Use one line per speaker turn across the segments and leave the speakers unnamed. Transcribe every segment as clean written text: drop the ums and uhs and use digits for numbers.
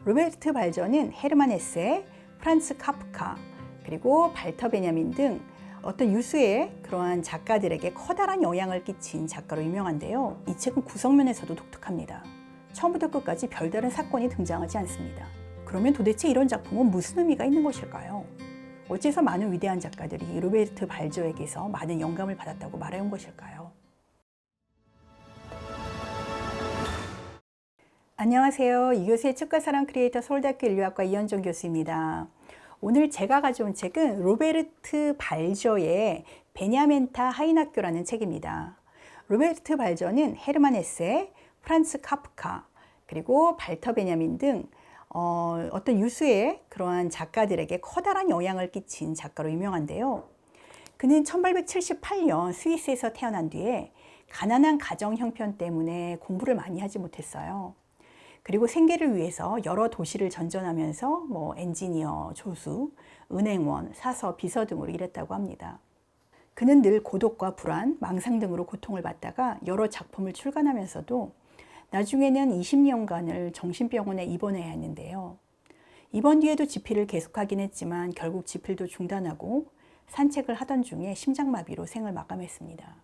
로베르트 발저는 헤르만 헤세, 프란츠 카프카, 그리고 발터 베냐민 등 어떤 유수의 그러한 작가들에게 커다란 영향을 끼친 작가로 유명한데요. 이 책은 구성면에서도 독특합니다. 처음부터 끝까지 별다른 사건이 등장하지 않습니다. 그러면 도대체 이런 작품은 무슨 의미가 있는 것일까요? 어째서 많은 위대한 작가들이 로베르트 발저에게서 많은 영감을 받았다고 말해온 것일까요? 안녕하세요. 이교수의 책과 사랑 크리에이터 서울대학교 인류학과 이현정 교수입니다. 오늘 제가 가져온 책은 로베르트 발저의 베냐멘타 하인학교라는 책입니다. 로베르트 발저는 헤르만 헤세, 프란츠 카프카, 그리고 발터 베냐민 등 어떤 유수의 그러한 작가들에게 커다란 영향을 끼친 작가로 유명한데요. 그는 1878년 스위스에서 태어난 뒤에 가난한 가정 형편 때문에 공부를 많이 하지 못했어요. 그리고 생계를 위해서 여러 도시를 전전하면서 엔지니어, 조수, 은행원, 사서, 비서 등으로 일했다고 합니다. 그는 늘 고독과 불안, 망상 등으로 고통을 받다가 여러 작품을 출간하면서도 나중에는 20년간을 정신병원에 입원해야 했는데요. 입원 뒤에도 집필을 계속하긴 했지만 결국 집필도 중단하고 산책을 하던 중에 심장마비로 생을 마감했습니다.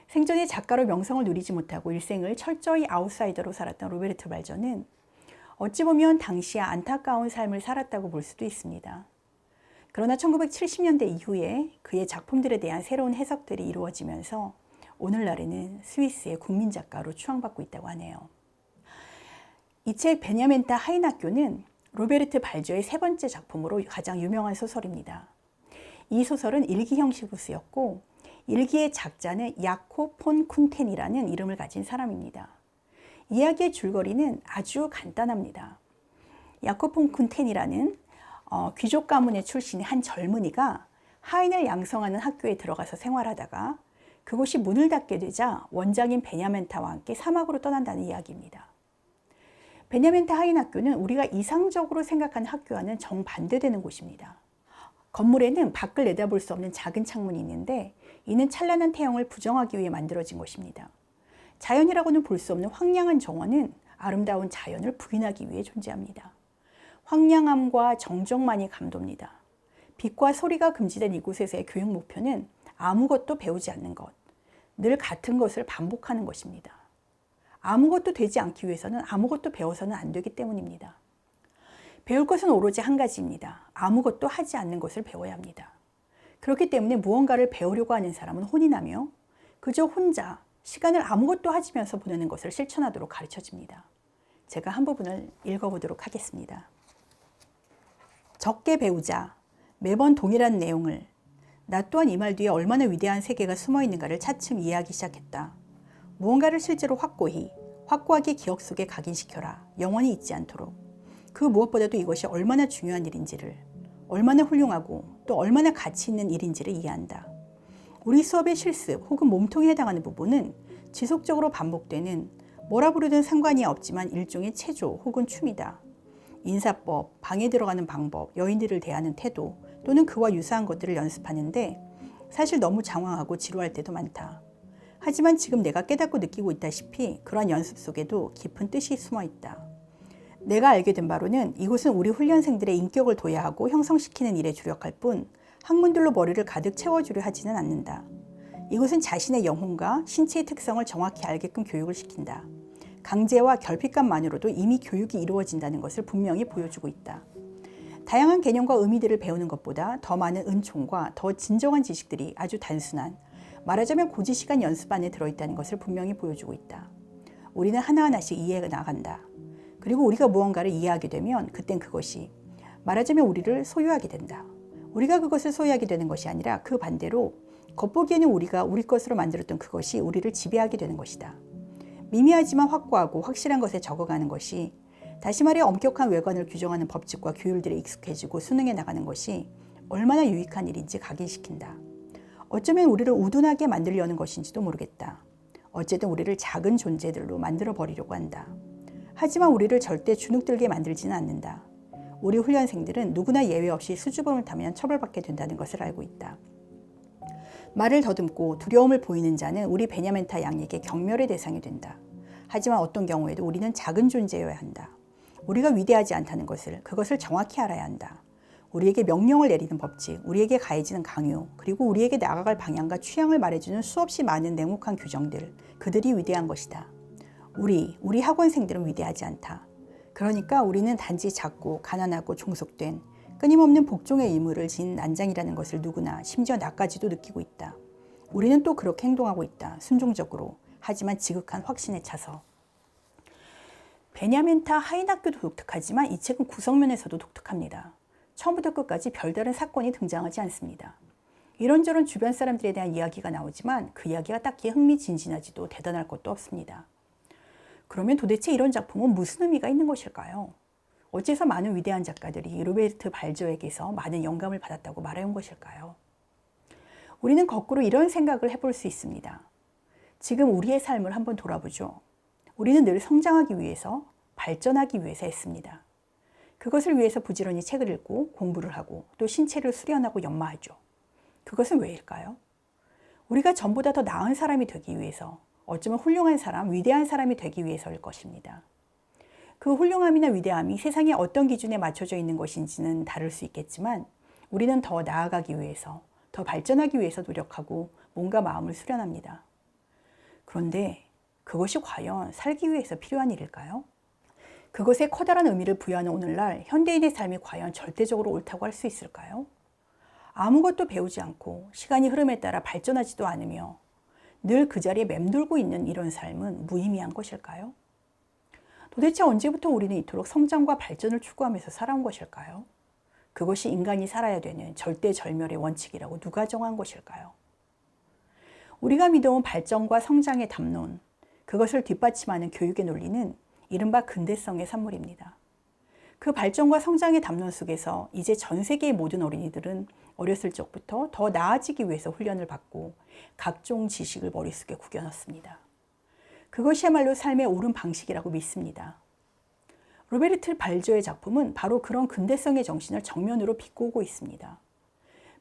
생전에 작가로 명성을 누리지 못하고 일생을 철저히 아웃사이더로 살았던 로베르트 발저는 어찌 보면 당시에 안타까운 삶을 살았다고 볼 수도 있습니다. 그러나 1970년대 이후에 그의 작품들에 대한 새로운 해석들이 이루어지면서 오늘날에는 스위스의 국민 작가로 추앙받고 있다고 하네요. 이 책 베냐멘타 하인학교는 로베르트 발저의 세 번째 작품으로 가장 유명한 소설입니다. 이 소설은 일기 형식으로 쓰였고 일기의 작자는 야코 폰 쿤텐이라는 이름을 가진 사람입니다. 이야기의 줄거리는 아주 간단합니다. 야코 폰 쿤텐이라는 귀족 가문의 출신의 한 젊은이가 하인을 양성하는 학교에 들어가서 생활하다가 그곳이 문을 닫게 되자 원장인 베냐멘타와 함께 사막으로 떠난다는 이야기입니다. 베냐멘타 하인학교는 우리가 이상적으로 생각하는 학교와는 정반대되는 곳입니다. 건물에는 밖을 내다볼 수 없는 작은 창문이 있는데 이는 찬란한 태양을 부정하기 위해 만들어진 것입니다. 자연이라고는 볼 수 없는 황량한 정원은 아름다운 자연을 부인하기 위해 존재합니다. 황량함과 정적만이 감돕니다. 빛과 소리가 금지된 이곳에서의 교육 목표는 아무것도 배우지 않는 것, 늘 같은 것을 반복하는 것입니다. 아무것도 되지 않기 위해서는 아무것도 배워서는 안 되기 때문입니다. 배울 것은 오로지 한 가지입니다. 아무것도 하지 않는 것을 배워야 합니다. 그렇기 때문에 무언가를 배우려고 하는 사람은 혼이 나며 그저 혼자 시간을 아무것도 하지면서 보내는 것을 실천하도록 가르쳐집니다. 제가 한 부분을 읽어보도록 하겠습니다. 적게 배우자. 매번 동일한 내용을. 나 또한 이 말 뒤에 얼마나 위대한 세계가 숨어 있는가를 차츰 이해하기 시작했다. 무언가를 실제로 확고하게 기억 속에 각인시켜라. 영원히 잊지 않도록. 그 무엇보다도 이것이 얼마나 중요한 일인지를, 얼마나 훌륭하고 또 얼마나 가치 있는 일인지를 이해한다. 우리 수업의 실습 혹은 몸통에 해당하는 부분은 지속적으로 반복되는 뭐라 부르든 상관이 없지만 일종의 체조 혹은 춤이다. 인사법, 방에 들어가는 방법, 여인들을 대하는 태도 또는 그와 유사한 것들을 연습하는데 사실 너무 장황하고 지루할 때도 많다. 하지만 지금 내가 깨닫고 느끼고 있다시피 그러한 연습 속에도 깊은 뜻이 숨어 있다. 내가 알게 된 바로는 이곳은 우리 훈련생들의 인격을 도야하고 형성시키는 일에 주력할 뿐 학문들로 머리를 가득 채워주려 하지는 않는다. 이곳은 자신의 영혼과 신체의 특성을 정확히 알게끔 교육을 시킨다. 강제와 결핍감만으로도 이미 교육이 이루어진다는 것을 분명히 보여주고 있다. 다양한 개념과 의미들을 배우는 것보다 더 많은 은총과 더 진정한 지식들이 아주 단순한, 말하자면 고지시간 연습 안에 들어있다는 것을 분명히 보여주고 있다. 우리는 하나하나씩 이해해 나간다. 그리고 우리가 무언가를 이해하게 되면 그땐 그것이 말하자면 우리를 소유하게 된다. 우리가 그것을 소유하게 되는 것이 아니라 그 반대로 겉보기에는 우리가 우리 것으로 만들었던 그것이 우리를 지배하게 되는 것이다. 미미하지만 확고하고 확실한 것에 적어가는 것이, 다시 말해 엄격한 외관을 규정하는 법칙과 규율들에 익숙해지고 수능해 나가는 것이 얼마나 유익한 일인지 각인시킨다. 어쩌면 우리를 우둔하게 만들려는 것인지도 모르겠다. 어쨌든 우리를 작은 존재들로 만들어 버리려고 한다. 하지만 우리를 절대 주눅들게 만들지는 않는다. 우리 훈련생들은 누구나 예외 없이 수줍음을 타면 처벌받게 된다는 것을 알고 있다. 말을 더듬고 두려움을 보이는 자는 우리 베냐멘타 양에게 경멸의 대상이 된다. 하지만 어떤 경우에도 우리는 작은 존재여야 한다. 우리가 위대하지 않다는 것을, 그것을 정확히 알아야 한다. 우리에게 명령을 내리는 법칙, 우리에게 가해지는 강요, 그리고 우리에게 나아갈 방향과 취향을 말해주는 수없이 많은 냉혹한 규정들, 그들이 위대한 것이다. 우리 학원생들은 위대하지 않다. 그러니까 우리는 단지 작고 가난하고 종속된 끊임없는 복종의 의무를 진 난장이라는 것을 누구나, 심지어 나까지도 느끼고 있다. 우리는 또 그렇게 행동하고 있다. 순종적으로. 하지만 지극한 확신에 차서. 베냐멘타 하인학교도 독특하지만 이 책은 구성면에서도 독특합니다. 처음부터 끝까지 별다른 사건이 등장하지 않습니다. 이런저런 주변 사람들에 대한 이야기가 나오지만 그 이야기가 딱히 흥미진진하지도 대단할 것도 없습니다. 그러면 도대체 이런 작품은 무슨 의미가 있는 것일까요? 어째서 많은 위대한 작가들이 로베르트 발저에게서 많은 영감을 받았다고 말해온 것일까요? 우리는 거꾸로 이런 생각을 해볼 수 있습니다. 지금 우리의 삶을 한번 돌아보죠. 우리는 늘 성장하기 위해서, 발전하기 위해서 했습니다. 그것을 위해서 부지런히 책을 읽고 공부를 하고 또 신체를 수련하고 연마하죠. 그것은 왜일까요? 우리가 전보다 더 나은 사람이 되기 위해서, 어쩌면 훌륭한 사람, 위대한 사람이 되기 위해서일 것입니다. 그 훌륭함이나 위대함이 세상에 어떤 기준에 맞춰져 있는 것인지는 다를 수 있겠지만 우리는 더 나아가기 위해서, 더 발전하기 위해서 노력하고 몸과 마음을 수련합니다. 그런데 그것이 과연 살기 위해서 필요한 일일까요? 그것에 커다란 의미를 부여하는 오늘날 현대인의 삶이 과연 절대적으로 옳다고 할 수 있을까요? 아무것도 배우지 않고 시간이 흐름에 따라 발전하지도 않으며 늘 그 자리에 맴돌고 있는 이런 삶은 무의미한 것일까요? 도대체 언제부터 우리는 이토록 성장과 발전을 추구하면서 살아온 것일까요? 그것이 인간이 살아야 되는 절대절멸의 원칙이라고 누가 정한 것일까요? 우리가 믿어온 발전과 성장의 담론, 그것을 뒷받침하는 교육의 논리는 이른바 근대성의 산물입니다. 그 발전과 성장의 담론 속에서 이제 전 세계의 모든 어린이들은 어렸을 적부터 더 나아지기 위해서 훈련을 받고 각종 지식을 머릿속에 구겨넣습니다. 그것이야말로 삶의 옳은 방식이라고 믿습니다. 로베르트 발저의 작품은 바로 그런 근대성의 정신을 정면으로 비꼬고 있습니다.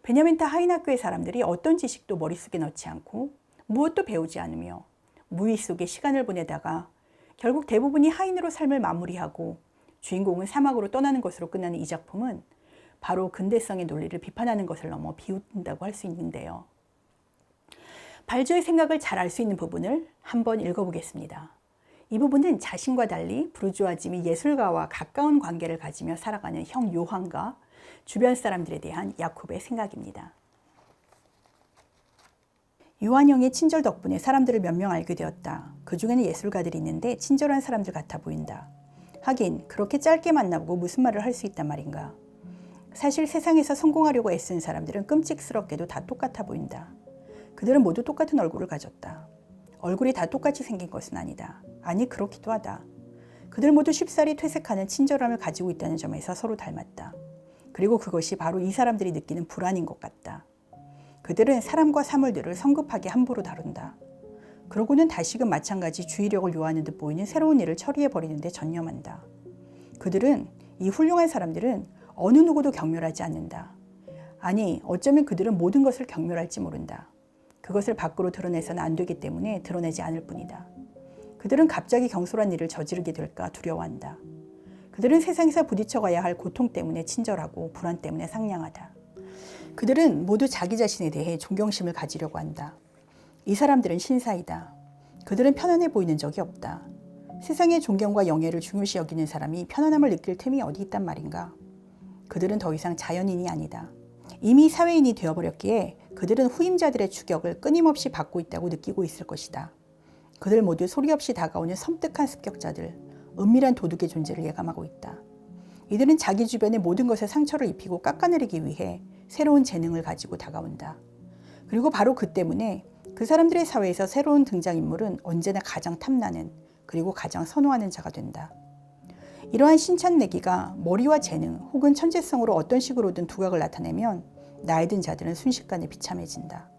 베냐멘타 하인학교의 사람들이 어떤 지식도 머릿속에 넣지 않고 무엇도 배우지 않으며 무의 속에 시간을 보내다가 결국 대부분이 하인으로 삶을 마무리하고 주인공은 사막으로 떠나는 것으로 끝나는 이 작품은 바로 근대성의 논리를 비판하는 것을 넘어 비웃는다고 할 수 있는데요. 발저의 생각을 잘 알 수 있는 부분을 한번 읽어보겠습니다. 이 부분은 자신과 달리 부르주아지 및 예술가와 가까운 관계를 가지며 살아가는 형 요한과 주변 사람들에 대한 야콥의 생각입니다. 요한 형의 친절 덕분에 사람들을 몇 명 알게 되었다. 그 중에는 예술가들이 있는데 친절한 사람들 같아 보인다. 하긴 그렇게 짧게 만나보고 무슨 말을 할 수 있단 말인가. 사실 세상에서 성공하려고 애쓴 사람들은 끔찍스럽게도 다 똑같아 보인다. 그들은 모두 똑같은 얼굴을 가졌다. 얼굴이 다 똑같이 생긴 것은 아니다. 아니 그렇기도 하다. 그들 모두 쉽사리 퇴색하는 친절함을 가지고 있다는 점에서 서로 닮았다. 그리고 그것이 바로 이 사람들이 느끼는 불안인 것 같다. 그들은 사람과 사물들을 성급하게 함부로 다룬다. 그러고는 다시금 마찬가지 주의력을 요하는 듯 보이는 새로운 일을 처리해버리는 데 전념한다. 이 훌륭한 사람들은 어느 누구도 경멸하지 않는다. 아니, 어쩌면 그들은 모든 것을 경멸할지 모른다. 그것을 밖으로 드러내서는 안 되기 때문에 드러내지 않을 뿐이다. 그들은 갑자기 경솔한 일을 저지르게 될까 두려워한다. 그들은 세상에서 부딪혀가야 할 고통 때문에 친절하고 불안 때문에 상냥하다. 그들은 모두 자기 자신에 대해 존경심을 가지려고 한다. 이 사람들은 신사이다. 그들은 편안해 보이는 적이 없다. 세상의 존경과 영예를 중요시 여기는 사람이 편안함을 느낄 틈이 어디 있단 말인가. 그들은 더 이상 자연인이 아니다. 이미 사회인이 되어버렸기에 그들은 후임자들의 추격을 끊임없이 받고 있다고 느끼고 있을 것이다. 그들 모두 소리 없이 다가오는 섬뜩한 습격자들, 은밀한 도둑의 존재를 예감하고 있다. 이들은 자기 주변의 모든 것에 상처를 입히고 깎아내리기 위해 새로운 재능을 가지고 다가온다. 그리고 바로 그 때문에 그 사람들의 사회에서 새로운 등장인물은 언제나 가장 탐나는 그리고 가장 선호하는 자가 된다. 이러한 신찬내기가 머리와 재능 혹은 천재성으로 어떤 식으로든 두각을 나타내면 나이 든 자들은 순식간에 비참해진다.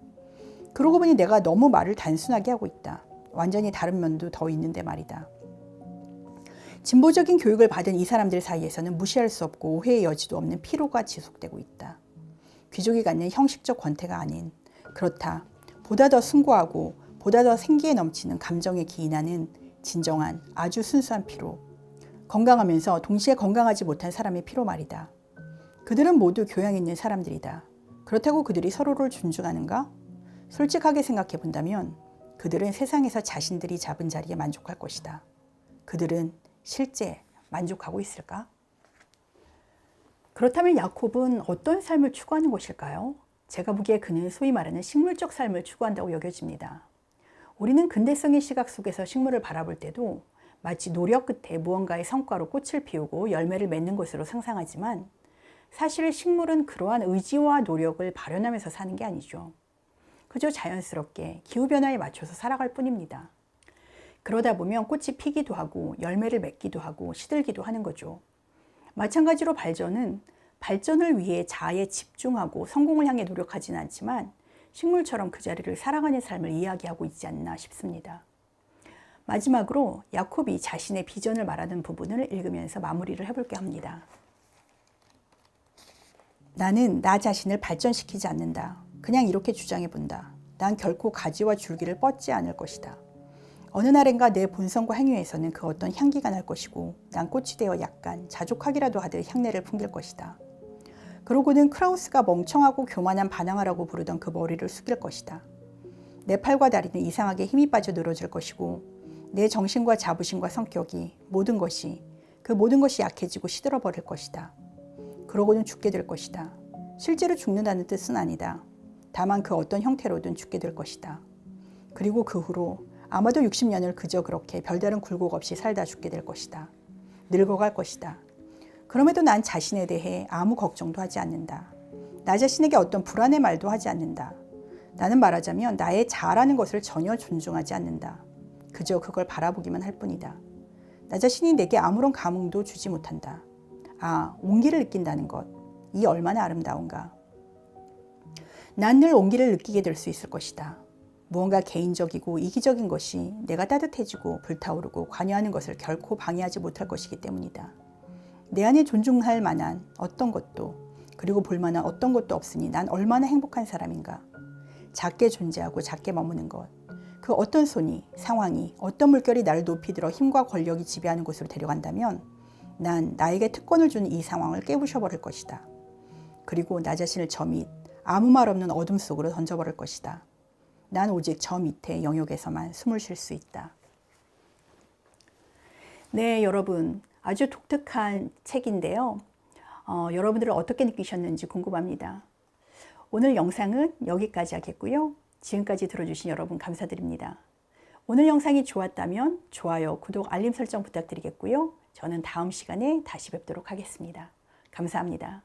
그러고 보니 내가 너무 말을 단순하게 하고 있다. 완전히 다른 면도 더 있는데 말이다. 진보적인 교육을 받은 이 사람들 사이에서는 무시할 수 없고 오해의 여지도 없는 피로가 지속되고 있다. 귀족이 갖는 형식적 권태가 아닌, 그렇다, 보다 더 숭고하고 보다 더 생기에 넘치는 감정에 기인하는 진정한 아주 순수한 피로. 건강하면서 동시에 건강하지 못한 사람의 피로 말이다. 그들은 모두 교양 있는 사람들이다. 그렇다고 그들이 서로를 존중하는가? 솔직하게 생각해 본다면 그들은 세상에서 자신들이 잡은 자리에 만족할 것이다. 그들은 실제 만족하고 있을까? 그렇다면 야콥은 어떤 삶을 추구하는 것일까요? 제가 보기에 그는 소위 말하는 식물적 삶을 추구한다고 여겨집니다. 우리는 근대성의 시각 속에서 식물을 바라볼 때도 마치 노력 끝에 무언가의 성과로 꽃을 피우고 열매를 맺는 것으로 상상하지만 사실 식물은 그러한 의지와 노력을 발현하면서 사는 게 아니죠. 그저 자연스럽게 기후변화에 맞춰서 살아갈 뿐입니다. 그러다 보면 꽃이 피기도 하고 열매를 맺기도 하고 시들기도 하는 거죠. 마찬가지로 발전을 위해 자아에 집중하고 성공을 향해 노력하지는 않지만 식물처럼 그 자리를 살아가는 삶을 이야기하고 있지 않나 싶습니다. 마지막으로 야콥이 자신의 비전을 말하는 부분을 읽으면서 마무리를 해볼게 합니다. 나는 나 자신을 발전시키지 않는다. 그냥 이렇게 주장해 본다. 난 결코 가지와 줄기를 뻗지 않을 것이다. 어느 날인가 내 본성과 행위에서는 그 어떤 향기가 날 것이고 난 꽃이 되어 약간 자족하기라도 하듯 향내를 풍길 것이다. 그러고는 크라우스가 멍청하고 교만한 반항아라고 부르던 그 머리를 숙일 것이다. 내 팔과 다리는 이상하게 힘이 빠져 늘어질 것이고 내 정신과 자부심과 성격이 모든 것이 약해지고 시들어버릴 것이다. 그러고는 죽게 될 것이다. 실제로 죽는다는 뜻은 아니다. 다만 그 어떤 형태로든 죽게 될 것이다. 그리고 그 후로 아마도 60년을 그저 그렇게 별다른 굴곡 없이 살다 죽게 될 것이다. 늙어갈 것이다. 그럼에도 난 자신에 대해 아무 걱정도 하지 않는다. 나 자신에게 어떤 불안의 말도 하지 않는다. 나는 말하자면 나의 자아라는 것을 전혀 존중하지 않는다. 그저 그걸 바라보기만 할 뿐이다. 나 자신이 내게 아무런 감흥도 주지 못한다. 온기를 느낀다는 것. 이 얼마나 아름다운가. 난 늘 온기를 느끼게 될 수 있을 것이다. 무언가 개인적이고 이기적인 것이 내가 따뜻해지고 불타오르고 관여하는 것을 결코 방해하지 못할 것이기 때문이다. 내 안에 존중할 만한 어떤 것도 그리고 볼만한 어떤 것도 없으니 난 얼마나 행복한 사람인가. 작게 존재하고 작게 머무는 것. 그 어떤 손이, 상황이, 어떤 물결이 나를 높이 들어 힘과 권력이 지배하는 곳으로 데려간다면 난 나에게 특권을 주는 이 상황을 깨부셔버릴 것이다. 그리고 나 자신을 저 밑, 아무 말 없는 어둠 속으로 던져버릴 것이다. 난 오직 저 밑의 영역에서만 숨을 쉴 수 있다. 네, 여러분. 아주 독특한 책인데요. 여러분들은 어떻게 느끼셨는지 궁금합니다. 오늘 영상은 여기까지 하겠고요. 지금까지 들어주신 여러분 감사드립니다. 오늘 영상이 좋았다면 좋아요, 구독, 알림 설정 부탁드리겠고요. 저는 다음 시간에 다시 뵙도록 하겠습니다. 감사합니다.